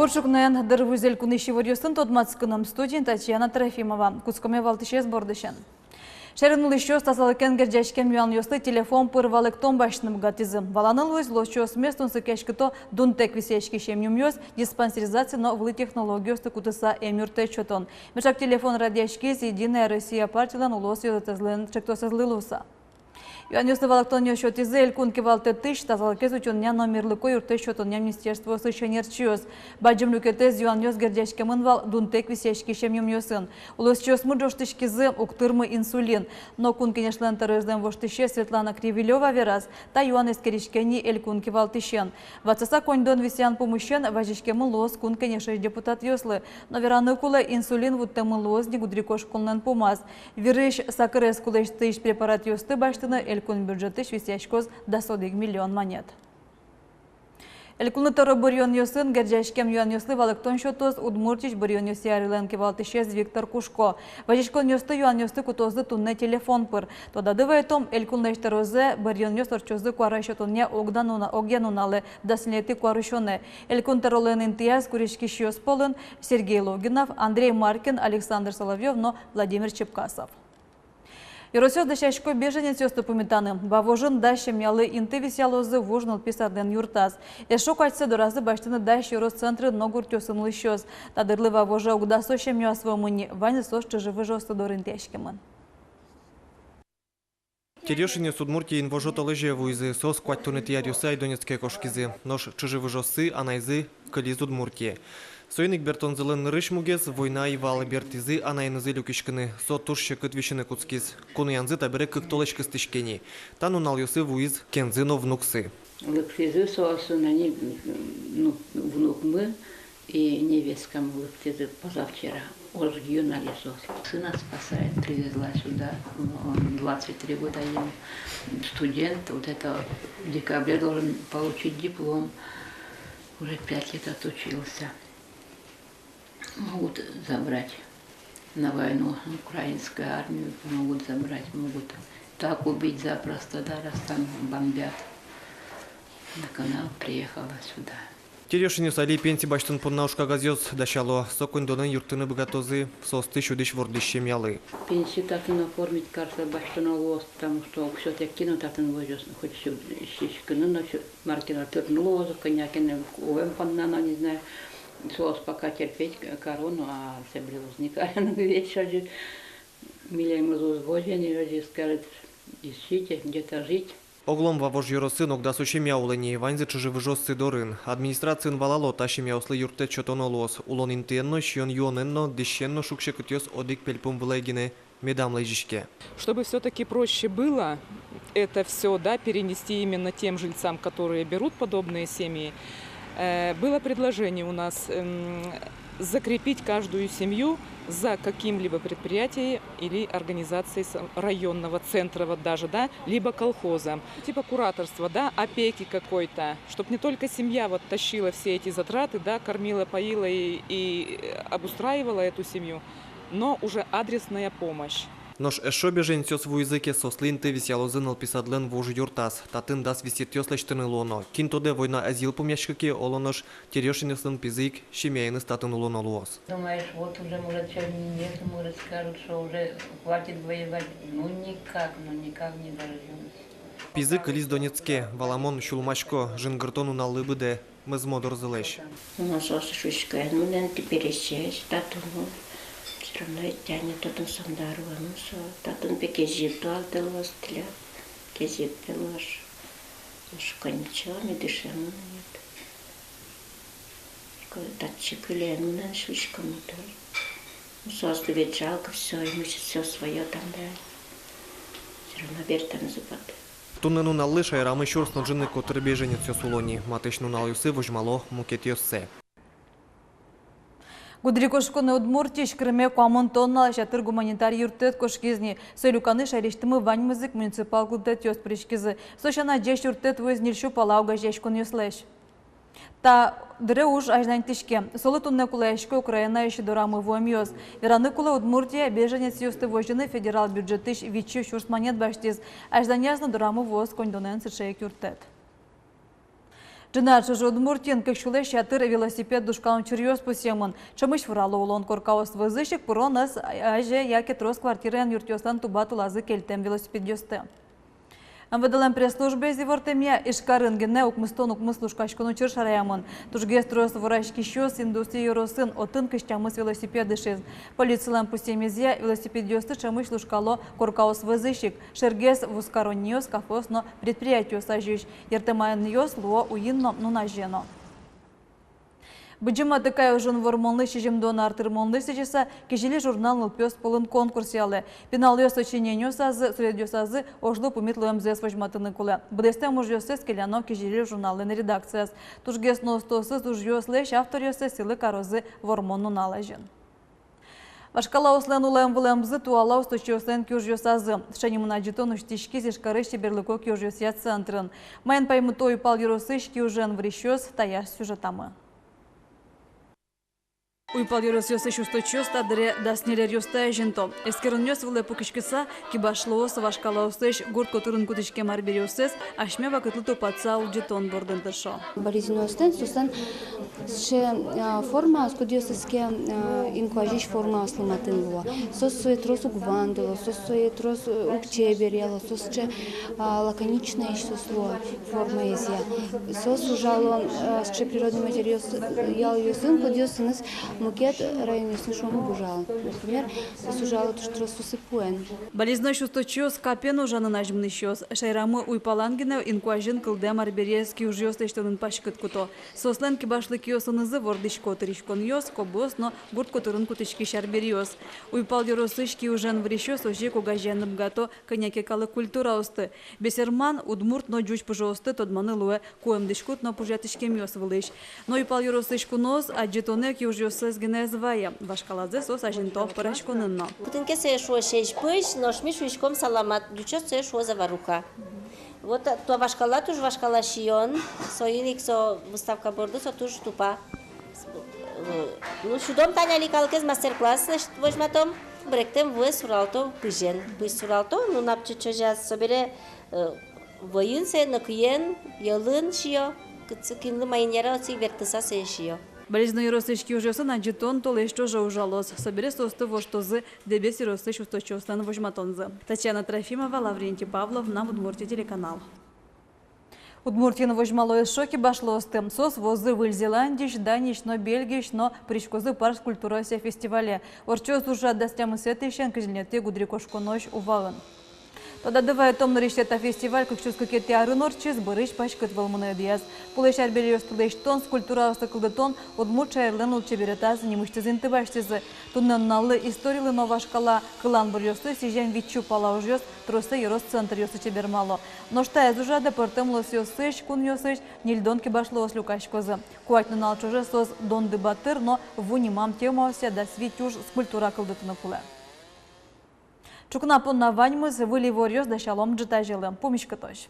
Боршукнен дырвузель куныши варьёсын тодмацкыным студент Татьяна Трофимова. Кускоме валтышез бордышен. Шернулы еще стасалыкен герджашкен юан ёсты телефон пырвалык томбашным гатизм. Валаныл уз лошчос местун сыкешкито дунтек висешки шемнюм ёс диспансеризация на влы технологию кутыса эмюрте чотон. Мешак телефон радиашкиз Единая Россия партиялан улос ёзатызлын чектосызлылуса. Юанёсты валактон ёшотизы элькун кевалты тыш тазалыкез учёння номерлыко юрты счётоння министерство сыченерчиёс. Баджым люкетез юанёс гердяшкемын вал дунтек висешки шемнюм ёсын. Улос чёсмы жоштышкизы уктырмы инсулин. Но кун кенешлен тарызден воштыше Светлана Кривилева вераз, та юан эскеришкени элькун кевалтышен. Вацаса коньдон висян помыщен важишкемын лос кун кенешеш депутат ёслы. Но вераны кулы инсулин вуттемын лос негудрикош кулнен помаз. Вирыш сакырес кулеш тыш препарат ёсты баштыны элькун бюджеты швесяшкоз до 100 миллион монет. Элькунны торы бурьон ёсын герджашкем юан ёслы валыктон шотоз удмуртич бурьон ёсы арыленки валтышез Виктор Кушко. Важишкон ёсты юан ёсты кутозды тунне телефон пыр. Тода дывайтом элькунны штарозе бурьон ёс орчозды куара шотонне огянуналы даслети куарышоне. Элькун таролен интияз куришки шиёс полын Сергей Логинов, Андрей Маркин, Александр Соловьев, но Владимир Чепкасов. Юросёс дышашко беженец ёсты памятаны. Бавожын дащем ялы инты висялозы вожнул писарден юртаз. Эшо качцы доразы баштыны дащ юрос центры ногур тёсын лыщёс. Тадырлы вавожа угдасощем юасвомыни. Ваня сос чыжывы жосты дорын тяшкемын. Терешине Судмуртии инвожота лыжи вуизы сос кваттуны тиярюса и донецкие кошкизы. Нож чыжывы жосы, анайзы, кали Судмуртии. Сойник бертонзылын рышмугез, война и валы бертизы, анайнызы люкишкины, со турще кытвишины куцкиз. Куны янзы табере кыктолочкы стышкени. Тану нал-юсы вуиз кензыно внуксы. Лыктизы сосын, они, внук мы и невесткам лыктизы позавчера. Ожгию на лесос. Сына спасает, привезла сюда. Он 23 года ему студент. Вот это в декабре должен получить диплом. Уже 5 лет отучился. Могут забрать на войну украинскую армию, могут забрать, могут так убить запросто, да, раз там бомбят. На канал приехала сюда. Терешине сали пенти баштын поннаушка газёз дашало, сокондонын юртыны богатозы, состы шудыш вордыщем ялы. Пенсию так и оформить, кажется, баштыны лоз, потому что все-таки кино так и возёс, хоть щичкины, но маркина тырны лозу, конякины, увем поннано, не знаю. Сос пока терпеть корону, а все близникали на вечер. Милям развозили, скажет, ищите, где-то жить. Оглом вавож юросын огдасучем яулени, ваньзы чыжывы жоссы дорын. Администрациян валало ташим яуслы юрте чотоно лос. Улон интенно, шион юоненно, дещенно шукше кытёс одик пельпум вылегине медам лежишке. Чтобы все-таки проще было это все, да, перенести именно тем жильцам, которые берут подобные семьи, было предложение у нас закрепить каждую семью за каким-либо предприятием или организацией районного центра, вот даже, да, либо колхоза. Типа кураторства, да, опеки какой-то, чтобы не только семья вот тащила все эти затраты, да, кормила, поила и обустраивала эту семью, но уже адресная помощь. Нож эшо беженцёс вуизыке сослинты висялозын алписадлен вожу юртас, татын дас висертёс лештыны лоно. Кинтоде война азил помяшкаке олонош терешинесын пизык, шемейны статын лоно луос. Думаешь, вот уже, может, сегодня нет, может, скажут, что уже хватит воевать. Ну, никак не дождёмся. Пизык лиз Донецке, Валамон шулмашко, жингыртону налыбыде, мызмодор зылеш. У нас осушка, ну, теперь еще статуну. Все равно тянет тот сандарова, ну что, тот пекезит, то отдалось для кезит пилаш, шукай ничего не дышим, нет. Датчик или ну на шишка мотор, ну что, ведь жалко все, ему все свое там да, все равно верта на запад. Туннену налыша и рамы щурс ноджинны котыр беженец ёсулони, матышну налюсы вожмало мукет ёссе. Гудрикошконы удмуртиш кірме қуамын тонналы шатыр гуманитар юртет кошкизни. Сөйлюканы шарештімі ваньмызык муниципал гудет ёс пришкизы. Сошана жеш юртет вөзнильшу палауга жешкон ёслеш. Та дыре уж ажнань тишке. Солы тунне кулаешко Украина еще дорамы вомьёс. Вераны кула Удмуртия беженец ёсты вожжыны федерал бюджетыш вичу шурс монет баштиз. Ажданязны дорамы воз кондонен сыршеек юртет. Джиначы Удмуртин, как шуле шатыр велосипед душкан чурьез пусемын. Чамыш врало улон коркаос вызышек пуронас аже яке трос квартирен юртёстан тубату лазы кельтем велосипед ёсты. МВД пресс-службе зивортемья ишкарынгене укмыстон укмыслушкашкону чыршараямын. Тужге строс вырашки щёс индустрия юросын отын кыштямыс велосипеды шез. Полициялам пусемезия велосипед ёсты чамыш лушкало коркаос вызышек. Шергес вускаронниос кафос, но предприятию сажищ. Ертемайын ёс луо уинно нунажено. Быджима такая уже вормонлы шижемдона артырмонлы сечеса кежели журнал пёс полын конкурс ялы. Пенал ёс очиненью сазы, средью сазы, ошлу пумитлу МЗС вожматыны кулы. Бдесте муж ёсес келяно кежели журналын редакцияс. Тужгес ностосыз уж ёслеш автор ёсес силы карозы вормонну налажен. Вашкала услен улем вылемзы туала устойчивостен кюж ёсазы. Шанимына жетон уштишки зешкары щеберлыко кюж ёсят центрын. Майын паймы той пал юросыш кюжен врещёс таяш сюжетамы. Уйпал юросёсы шусточёс тадыре даснелер ёстая жento. Эскернёс выле пукишкиса кибашлоос вашкалаостеш гурт котырын кутишке марберёсес ашме вакытлы топатса улжетон бордын тышо. Болезненностен сусан ше форма скудиосеске инкуажиш форма аслыматын була. Сос суетрос угвандыло, сос суетрос укчеберело, сос че лаконичная сосло форма езя. Сос ужало че природный материал ёсын кудиосыныс мукет районе слышому бужал. Например, сужало то, что сусыпуэн. Болезной шусточёс капену жаны нажмны щёс. Шайрамы уйпалангене инкуажин кылдем арберезки уж ёс тештонын пашкыт куто. Сослен кибашлы киосынызы вордышко тырышкон ёс, кобос, но гурт котырын кутышки шарбер ёс. Уйпал ёросышки ужен врещёс ожи когаженным гато коняке калы культура осты. Бесерман удмурт но джуч пожосты тодманы луэ коем дышкут но пужатышкем ёс вылыш. Но уйпал ёросышку нос, а джетонек уж ёс генезвая вашкаладзе сос аженто порашконынно. Путинке се шо шесть пыш, но шмиш вишком саламат, дючо се шо заваруха. Вот то вашкала туж вашкала шион, союник со выставка борду со туж тупа. Ну шудом таня ликалкез мастер-класс возьматом, бректем в суралто пыжен. Пыж суралто, ну напчичо жаз собере воюн се накуен, ялын шио, кыцкинлы майнера оцик вертыса се шио. Болезный юросышки уже на джетон то лишь тоже ужалос. Собери состы во что зы, дебеси росыш устойчивостан вожматонзы. Татьяна Трофимова, Лаврентий Павлов, на Удмуртия телеканал. Удмуртин вожмало из шоки башло с тем сос возы в Зеландиш, Даниш, но Бельгиш, но причкозы парс культура се фестивале. Орчос уже достям сетышен, кожнете гудрикошко ночь увален. Тогда давай том нарищета фестиваль, как чувство кети арынорчиз, барыш пачкат волмуны диаз. Пулеш арбелиос тулеш тон, скульптура остакылдатон, удмурча эрлен улчеберетаз, немыштезин тыбаштезы. Туннен наллы историлы нова шкала, кылан бурьёсты, сижен вичу пала ужёс, тросы ерос центр ёсы чебермало. Но что из уже депортем лос ёсыш, кун ёсыш, нильдонки башло с люкашкозы. Куать нал чуже сос дон дебатыр, но вунимам тема ося да свитюж скульптура кылдатына куле. Чукна понна ваньмыз, выли ворьёс да шалом джита жилы. Помощь катош.